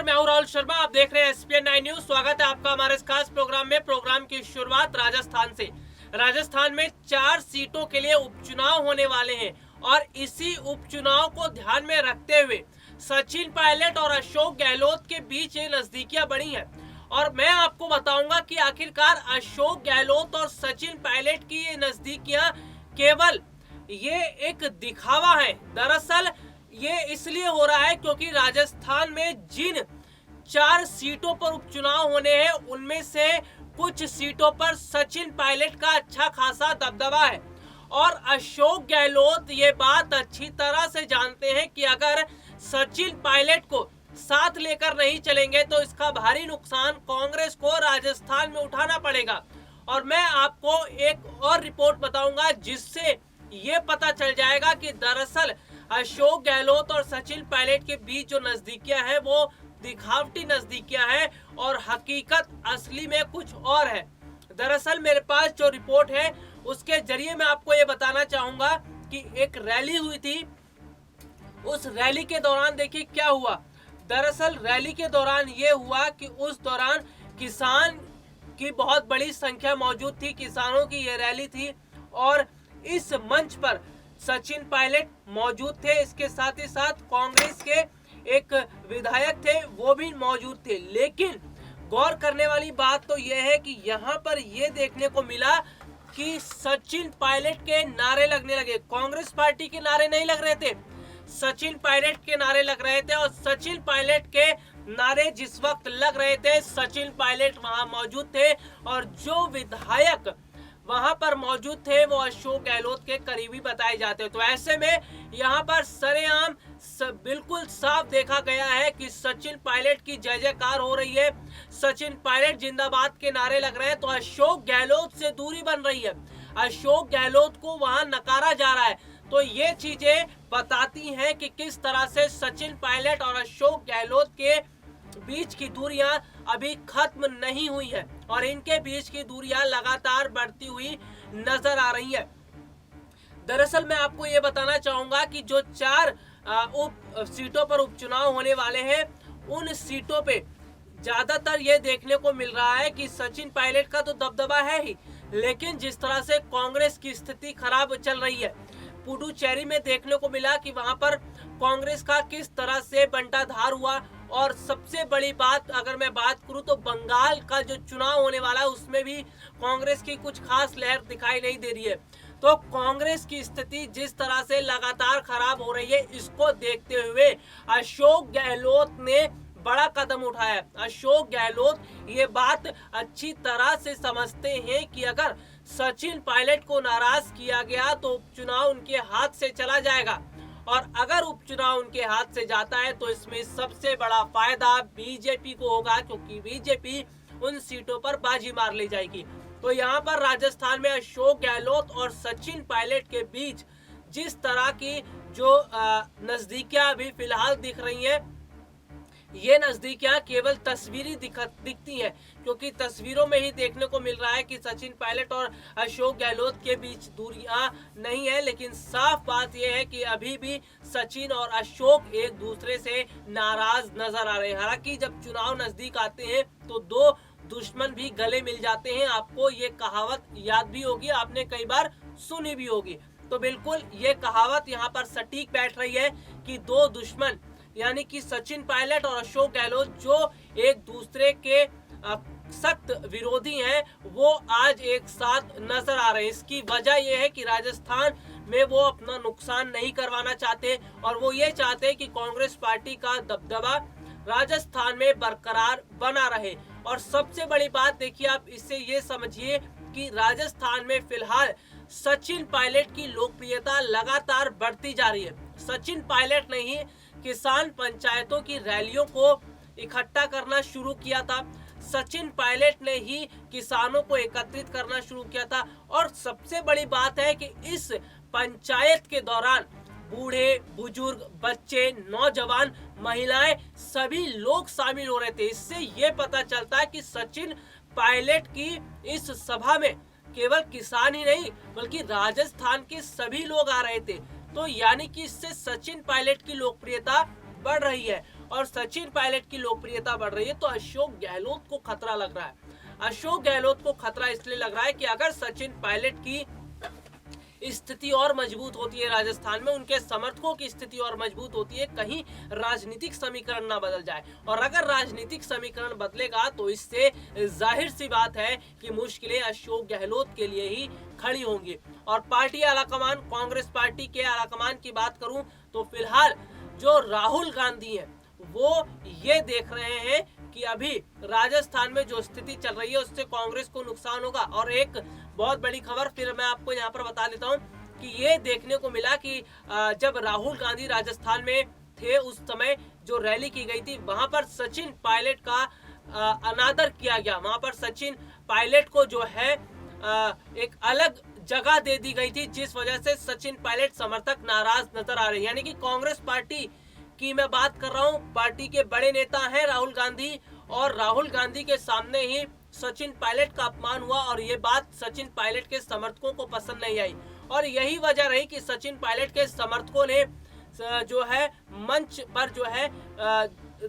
मैं हूं राहुल शर्मा। आप देख रहे हैं एसपीएन 9 न्यूज। स्वागत है आपका हमारे इस खास प्रोग्राम में। प्रोग्राम की शुरुआत राजस्थान से। राजस्थान में 4 सीटों के लिए उपचुनाव होने वाले हैं और इसी उपचुनाव को ध्यान में रखते हुए सचिन पायलट और अशोक गहलोत के बीच ये नजदीकियां बढ़ी हैं। और मैं आपको बताऊंगा कि आखिरकार अशोक गहलोत और सचिन पायलट की ये नजदीकियां केवल ये एक दिखावा है। दरअसल ये इसलिए हो रहा है क्योंकि राजस्थान में जिन 4 सीटों पर उपचुनाव होने हैं उनमें से कुछ सीटों पर सचिन पायलट का अच्छा खासा दबदबा है और अशोक गहलोत ये बात अच्छी तरह से जानते हैं कि अगर सचिन पायलट को साथ लेकर नहीं चलेंगे तो इसका भारी नुकसान कांग्रेस को राजस्थान में उठाना पड़ेगा। और मैं आपको एक और रिपोर्ट बताऊंगा जिससे ये पता चल जाएगा कि दरअसल अशोक गहलोत और सचिन पायलट के बीच जो नजदीकियां हैं वो दिखावटी नजदीकियां हैं और हकीकत असली में कुछ और है। दरअसल मेरे पास जो रिपोर्ट है उसके जरिए मैं आपको ये बताना चाहूंगा कि एक रैली हुई थी। उस रैली के दौरान देखिए क्या हुआ। दरअसल रैली के दौरान ये हुआ कि उस दौरान किसान की बहुत बड़ी संख्या मौजूद थी। किसानों की ये रैली थी और इस मंच पर सचिन पायलट मौजूद थे। इसके साथ ही साथ कांग्रेस के एक विधायक थे वो भी मौजूद थे। लेकिन गौर करने वाली बात तो यह है कि यहाँ पर यह देखने को मिला कि सचिन पायलट के नारे लगने लगे। कांग्रेस पार्टी के नारे नहीं लग रहे थे, सचिन पायलट के नारे लग रहे थे। और सचिन पायलट के नारे जिस वक्त लग रहे थे सचिन पायलट वहां मौजूद थे और जो विधायक वहां पर मौजूद थे वो अशोक गहलोत के करीबी बताए जाते। तो ऐसे में यहाँ पर सरेआम बिल्कुल साफ देखा गया है कि सचिन पायलट की जय जयकार हो रही है। सचिन पायलट जिंदाबाद के नारे लग रहे हैं तो अशोक गहलोत से दूरी बन रही है। अशोक गहलोत को वहां नकारा जा रहा है। तो ये चीजें बताती हैं कि किस तरह से सचिन पायलट और अशोक गहलोत के बीच की दूरियां अभी खत्म नहीं हुई है और इनके बीच की दूरियां लगातार बढ़ती हुई नजर आ रही है। दरअसल मैं आपको ये बताना चाहूंगा कि जो 4 सीटों पर उपचुनाव होने वाले हैं उन सीटों पे ज्यादातर ये देखने को मिल रहा है कि सचिन पायलट का तो दबदबा है ही, लेकिन जिस तरह से कांग्रेस की स्थिति खराब चल रही है, पुडुचेरी में देखने को मिला कि वहां पर कांग्रेस का किस तरह से बंटाधार हुआ। और सबसे बड़ी बात अगर मैं बात करूं तो बंगाल का जो चुनाव होने वाला है उसमें भी कांग्रेस की कुछ खास लहर दिखाई नहीं दे रही है। तो कांग्रेस की स्थिति जिस तरह से लगातार खराब हो रही है इसको देखते हुए अशोक गहलोत ने बड़ा कदम उठाया। अशोक गहलोत ये बात अच्छी तरह से समझते हैं कि अगर सचिन पायलट को नाराज किया गया तो उपचुनाव उनके हाथ से चला जाएगा और अगर उपचुनाव उनके हाथ से जाता है तो इसमें सबसे बड़ा फायदा बीजेपी को होगा क्योंकि बीजेपी उन सीटों पर बाजी मार ले जाएगी। तो यहाँ पर राजस्थान में अशोक गहलोत और सचिन पायलट के बीच जिस तरह की जो नजदीकियां अभी फिलहाल दिख रही हैं ये नजदीकियां केवल तस्वीरी दिखती हैं क्योंकि तस्वीरों में ही देखने को मिल रहा है कि सचिन पायलट और अशोक गहलोत के बीच दूरियां नहीं है। लेकिन साफ बात यह है कि अभी भी सचिन और अशोक एक दूसरे से नाराज नजर आ रहे हैं। हालांकि जब चुनाव नजदीक आते हैं तो दो दुश्मन भी गले मिल जाते हैं। आपको ये कहावत याद भी होगी, आपने कई बार सुनी भी होगी। तो बिल्कुल ये कहावत यहाँ पर सटीक बैठ रही है कि दो दुश्मन यानी कि सचिन पायलट और अशोक गहलोत जो एक दूसरे के सख्त विरोधी हैं वो आज एक साथ नजर आ रहे हैं। इसकी वजह यह है कि राजस्थान में वो अपना नुकसान नहीं करवाना चाहते और वो ये चाहते हैं कि कांग्रेस पार्टी का दबदबा राजस्थान में बरकरार बना रहे। और सबसे बड़ी बात देखिए, आप इससे ये समझिए कि राजस्थान में फिलहाल सचिन पायलट की लोकप्रियता लगातार बढ़ती जा रही है। सचिन पायलट ने ही किसान पंचायतों की रैलियों को इकट्ठा करना शुरू किया था। सचिन पायलट ने ही किसानों को एकत्रित करना शुरू किया था। और सबसे बड़ी बात है कि इस पंचायत के दौरान बूढ़े बुजुर्ग बच्चे नौजवान महिलाएं सभी लोग शामिल हो रहे थे। इससे ये पता चलता है कि सचिन पायलट की इस सभा में केवल किसान ही नहीं बल्कि राजस्थान के सभी लोग आ रहे थे। तो यानी कि इससे सचिन पायलट की लोकप्रियता बढ़ रही है। और सचिन पायलट की लोकप्रियता बढ़ रही है, तो अशोक गहलोत को खतरा लग रहा है। अशोक गहलोत को खतरा इसलिए लग रहा है कि अगर सचिन पायलट की स्थिति और मजबूत होती है राजस्थान में, उनके समर्थकों की स्थिति और मजबूत होती है, कहीं राजनीतिक समीकरण ना बदल जाए। और अगर राजनीतिक समीकरण बदलेगा तो इससे जाहिर सी बात है कि मुश्किलें अशोक गहलोत के लिए ही खड़ी होंगी। और पार्टी आलाकमान, कांग्रेस पार्टी के आलाकमान की बात करूं तो फिलहाल जो राहुल गांधी है वो ये देख रहे हैं कि अभी राजस्थान में जो स्थिति चल रही है उससे कांग्रेस को नुकसान होगा। और एक बहुत बड़ी खबर फिर मैं आपको यहाँ पर बता देता हूँ कि ये देखने को मिला कि जब राहुल गांधी राजस्थान में थे उस समय जो रैली की गई थी वहां पर सचिन पायलट का अनादर किया गया। वहां पर सचिन पायलट को जो है एक अलग जगह दे दी गई थी, जिस वजह से सचिन पायलट समर्थक नाराज नजर आ रहे हैं। यानी कि कांग्रेस पार्टी की मैं बात कर रहा हूं, पार्टी के बड़े नेता हैं राहुल गांधी, और राहुल गांधी के सामने ही सचिन पायलट का अपमान हुआ और ये बात सचिन पायलट के समर्थकों को पसंद नहीं आई। और यही वजह रही कि सचिन पायलट के समर्थकों ने जो है मंच पर जो है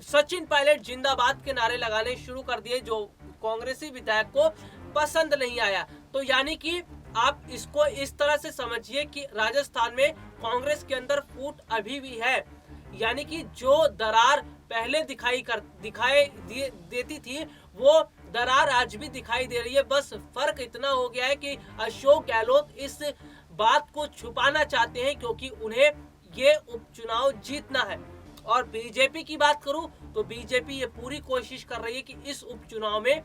सचिन पायलट जिंदाबाद के नारे लगाने शुरू कर दिए, जो कांग्रेसी विधायक को पसंद नहीं आया। तो यानी कि आप इसको इस तरह से समझिए कि राजस्थान में कांग्रेस के अंदर फूट अभी भी है। यानी कि जो दरार पहले दिखाई देती थी वो दरार आज भी दिखाई दे रही है। बस फर्क इतना हो गया है कि अशोक गहलोत इस बात को छुपाना चाहते हैं क्योंकि उन्हें ये उपचुनाव जीतना है। और बीजेपी की बात करूं तो बीजेपी ये पूरी कोशिश कर रही है कि इस उपचुनाव में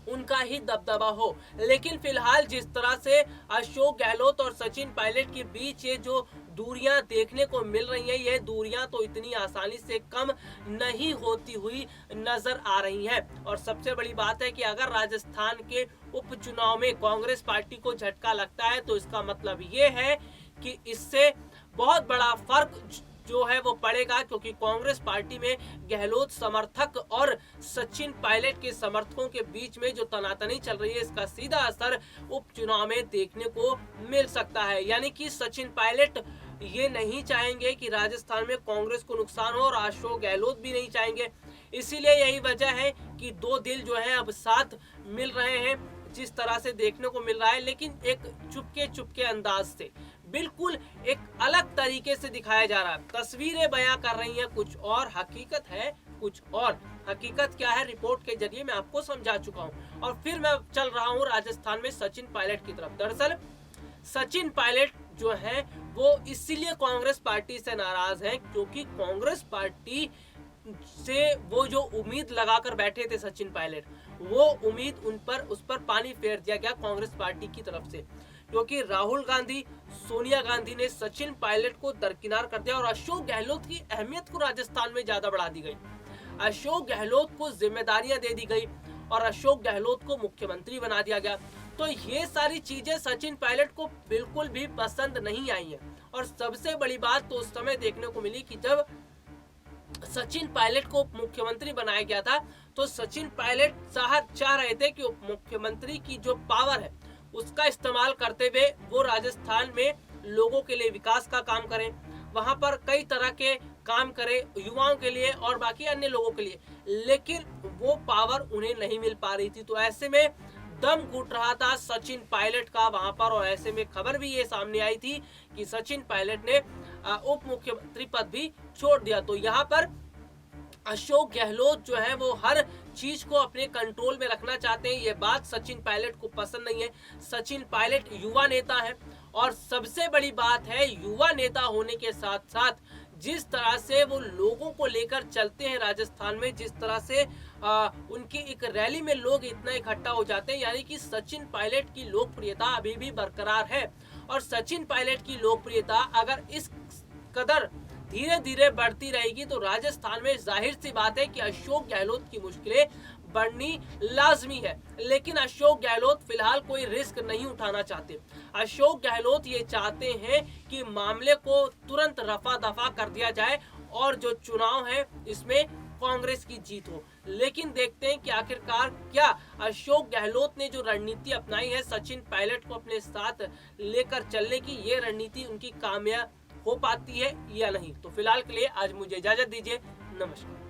उनका ही दबदबा हो। लेकिन फिलहाल जिस तरह से अशोक गहलोत और सचिन पायलट के बीच ये जो दूरियां देखने को मिल रही हैं, ये दूरियां तो इतनी आसानी से कम नहीं होती हुई नजर आ रही हैं। और सबसे बड़ी बात है कि अगर राजस्थान के उपचुनाव में कांग्रेस पार्टी को झटका लगता है तो इसका मतलब ये है कि इससे बहुत बड़ा फर्क जो है वो पड़ेगा, क्योंकि कांग्रेस पार्टी में गहलोत समर्थक और सचिन पायलट के समर्थकों के बीच में जो तनातनी चल रही है इसका सीधा असर उपचुनाव में देखने को मिल सकता है। यानी कि सचिन पायलट ये नहीं चाहेंगे कि राजस्थान में कांग्रेस को नुकसान हो और अशोक गहलोत भी नहीं चाहेंगे। इसीलिए यही वजह है कि दो दिल जो है अब साथ मिल रहे हैं, जिस तरह से देखने को मिल रहा है, लेकिन एक चुपके चुपके अंदाज से, बिल्कुल एक अलग तरीके से दिखाया जा रहा है। तस्वीरें बयां कर रही हैं कुछ और, हकीकत है कुछ और। हकीकत क्या है रिपोर्ट के जरिए मैं आपको समझा चुका हूं। और फिर मैं चल रहा हूं राजस्थान में सचिन पायलट की तरफ। दरअसल सचिन पायलट जो है वो इसीलिए कांग्रेस पार्टी से नाराज है क्योंकि कांग्रेस पार्टी से वो जो उम्मीद लगाकर बैठे थे सचिन पायलट, वो उम्मीद उस पर पानी फेर दिया गया कांग्रेस पार्टी की तरफ से, क्योंकि राहुल गांधी, सोनिया गांधी ने सचिन पायलट को दरकिनार कर दिया और अशोक गहलोत की अहमियत को राजस्थान में ज्यादा बढ़ा दी गई। अशोक गहलोत को जिम्मेदारियां दे दी गई और अशोक गहलोत को मुख्यमंत्री बना दिया गया। तो ये सारी चीजें सचिन पायलट को बिल्कुल भी पसंद नहीं आई है। और सबसे बड़ी बात तो उस समय देखने को मिली कि जब सचिन पायलट को उप मुख्यमंत्री बनाया गया था तो सचिन पायलट चाह रहे थे कि उप मुख्यमंत्री की जो पावर है उसका इस्तेमाल करते हुए वो राजस्थान में लोगों के लिए विकास का काम करें, वहां पर कई तरह के काम करें युवाओं के लिए और बाकी अन्य लोगों के लिए, लेकिन वो पावर उन्हें नहीं मिल पा रही थी। तो ऐसे में दम घुट रहा था सचिन पायलट का वहां पर, और ऐसे में खबर भी ये सामने आई थी कि सचिन पायलट ने उप मुख्यमंत्री पद भी छोड़ दिया। तो यहाँ पर अशोक गहलोत जो है वो हर चीज को अपने कंट्रोल में रखना चाहते हैं। ये बात सचिन पायलट को पसंद नहीं है। सचिन पायलट युवा नेता है और सबसे बड़ी बात है युवा नेता होने के साथ साथ जिस तरह से वो लोगों को लेकर चलते हैं राजस्थान में, जिस तरह से उनकी एक रैली में लोग इतना इकट्ठा हो जाते हैं, यानी कि सचिन पायलट की लोकप्रियता अभी भी बरकरार है। और सचिन पायलट की लोकप्रियता अगर इस कदर धीरे धीरे बढ़ती रहेगी तो राजस्थान में जाहिर सी बात है कि अशोक गहलोत की मुश्किलें बढ़नी लाजमी है। लेकिन अशोक गहलोत फिलहाल कोई रिस्क नहीं उठाना चाहते। अशोक गहलोत ये चाहते हैं कि मामले को तुरंत रफा दफा कर दिया जाए और जो चुनाव है इसमें कांग्रेस की जीत हो। लेकिन देखते हैं कि आखिरकार क्या अशोक गहलोत ने जो रणनीति अपनाई है सचिन पायलट को अपने साथ लेकर चलने की, ये रणनीति उनकी कामयाब हो पाती है या नहीं। तो फिलहाल के लिए आज मुझे इजाजत दीजिए। नमस्कार।